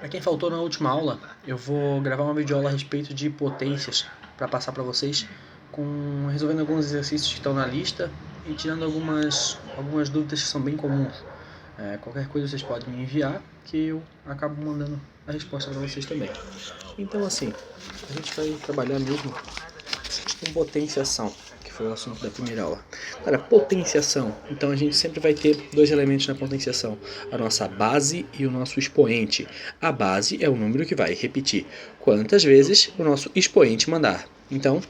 Para quem faltou na última aula, eu vou gravar uma videoaula a respeito de potências para passar para vocês, resolvendo alguns exercícios que estão na lista e tirando algumas dúvidas que são bem comuns. Qualquer coisa vocês podem me enviar que eu acabo mandando a resposta para vocês também. Então assim, a gente vai trabalhar mesmo com potenciação, que foi o assunto da primeira aula. Cara, potenciação. Então a gente sempre vai ter dois elementos na potenciação: a nossa base e o nosso expoente. A base é o número que vai repetir quantas vezes o nosso expoente mandar. Então,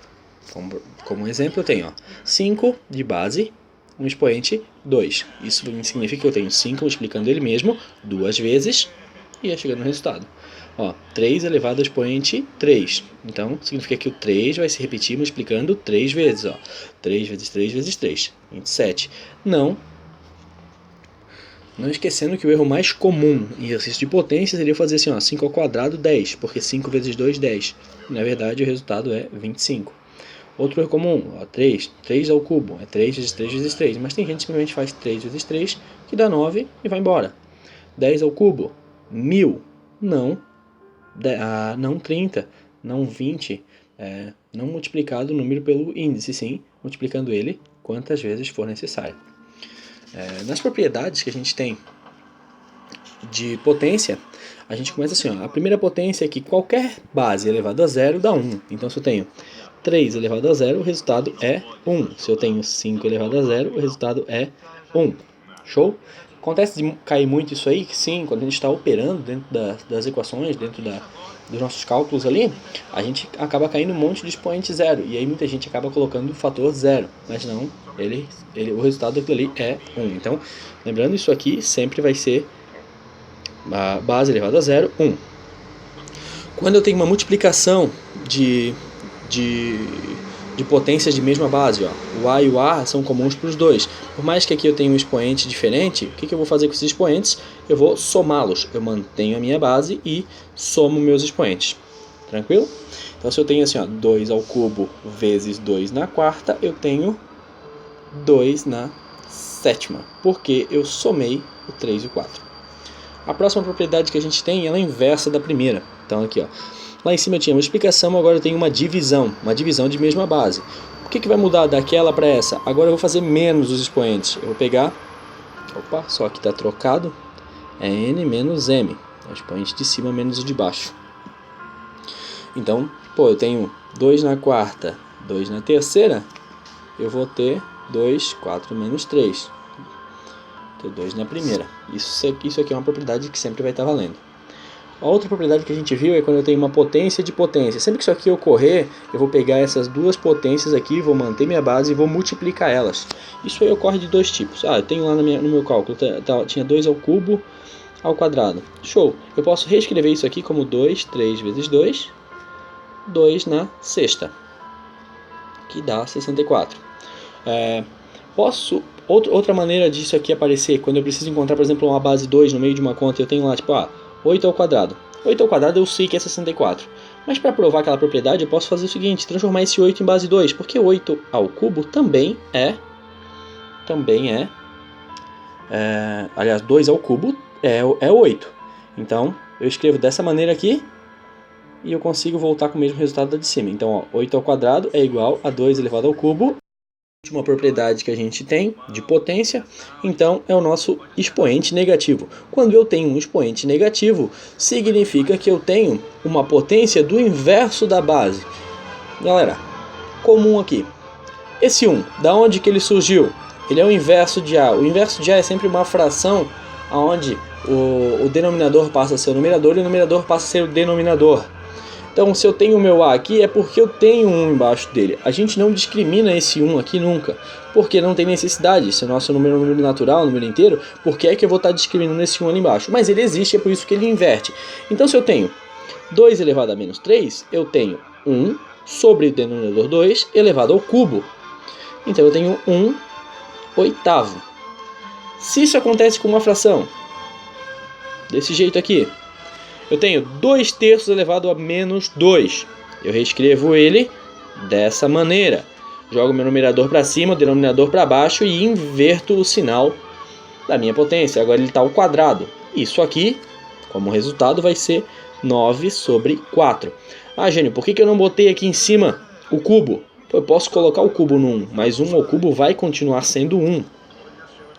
como exemplo, eu tenho 5 de base, um expoente 2. Isso significa que eu tenho 5 multiplicando ele mesmo 2 vezes e ia chegando no resultado. 3 elevado ao expoente 3. Então, significa que o 3 vai se repetir multiplicando 3 vezes. 3 vezes 3 vezes 3, 27. Não esquecendo que o erro mais comum em exercício de potência seria fazer assim, 5 ao quadrado, 10. Porque 5 vezes 2, 10. Na verdade, o resultado é 25. Outro erro comum, 3 ao cubo, é 3 vezes 3 vezes 3. Mas tem gente que simplesmente faz 3 vezes 3, que dá 9 e vai embora. 10 ao cubo, 1000. Não 30, não 20, não multiplicado o número pelo índice, sim multiplicando ele quantas vezes for necessário. Nas propriedades que a gente tem de potência, a gente começa assim, a primeira potência é que qualquer base elevado a zero dá 1. Então se eu tenho 3 elevado a zero, o resultado é 1. Se eu tenho 5 elevado a zero, o resultado é 1. Show? Acontece de cair muito isso aí, que sim, quando a gente está operando dentro das equações, dentro dos nossos cálculos ali, a gente acaba caindo um monte de expoente zero, e aí muita gente acaba colocando o fator zero, mas não, o resultado daquilo ali é 1. Então, lembrando, isso aqui sempre vai ser a base elevada a zero, 1. Quando eu tenho uma multiplicação de potências de mesma base, o A e o A são comuns para os dois. Por mais que aqui eu tenha um expoente diferente, o que eu vou fazer com esses expoentes? Eu vou somá-los. Eu mantenho a minha base e somo meus expoentes. Tranquilo? Então se eu tenho assim, 2 ao cubo vezes 2 na quarta, eu tenho 2 na sétima, porque eu somei o 3 e o 4. A próxima propriedade que a gente tem, ela é inversa da primeira. Então aqui, lá em cima eu tinha uma multiplicação, agora eu tenho uma divisão de mesma base. O que vai mudar daquela para essa? Agora eu vou fazer menos os expoentes. Eu vou pegar, só que está trocado, é n menos m. É o expoente de cima menos o de baixo. Então, eu tenho 2 na quarta, 2 na terceira, eu vou ter 2, 4 menos 3. Ter 2 na primeira. Isso aqui é uma propriedade que sempre vai estar valendo. A outra propriedade que a gente viu é quando eu tenho uma potência de potência. Sempre que isso aqui ocorrer, eu vou pegar essas duas potências aqui, vou manter minha base e vou multiplicar elas. Isso aí ocorre de dois tipos. Eu tenho lá no meu cálculo, tinha 2 ao cubo ao quadrado. Show! Eu posso reescrever isso aqui como 2, 3 vezes 2, 2 na sexta, que dá 64. Outra maneira disso aqui aparecer, quando eu preciso encontrar, por exemplo, uma base 2 no meio de uma conta, eu tenho lá, 8 ao quadrado. 8 ao quadrado eu sei que é 64. Mas para provar aquela propriedade, eu posso fazer o seguinte, transformar esse 8 em base 2, porque 8 ao cubo também é aliás, 2 ao cubo é 8. Então, eu escrevo dessa maneira aqui, e eu consigo voltar com o mesmo resultado da de cima. Então, 8 ao quadrado é igual a 2 elevado ao cubo. A última propriedade que a gente tem de potência, então, é o nosso expoente negativo. Quando eu tenho um expoente negativo, significa que eu tenho uma potência do inverso da base. Galera, comum aqui. Esse 1, da onde que ele surgiu? Ele é o inverso de A. O inverso de A é sempre uma fração onde o denominador passa a ser o numerador e o numerador passa a ser o denominador. Então, se eu tenho o meu A aqui, é porque eu tenho um embaixo dele. A gente não discrimina esse 1 aqui nunca, porque não tem necessidade. Se o nosso número é um número natural, um número inteiro, por que é que eu vou estar discriminando esse 1 ali embaixo? Mas ele existe, é por isso que ele inverte. Então, se eu tenho 2 elevado a menos 3, eu tenho 1 sobre o denominador 2 elevado ao cubo. Então, eu tenho 1 oitavo. Se isso acontece com uma fração, desse jeito aqui, eu tenho 2 terços elevado a menos 2. Eu reescrevo ele dessa maneira. Jogo meu numerador para cima, o denominador para baixo e inverto o sinal da minha potência. Agora ele está ao quadrado. Isso aqui, Como resultado vai ser 9 sobre 4. Ah, Gênio, por que eu não botei aqui em cima o cubo? Eu posso colocar o cubo no 1, mas 1 ao cubo vai continuar sendo 1.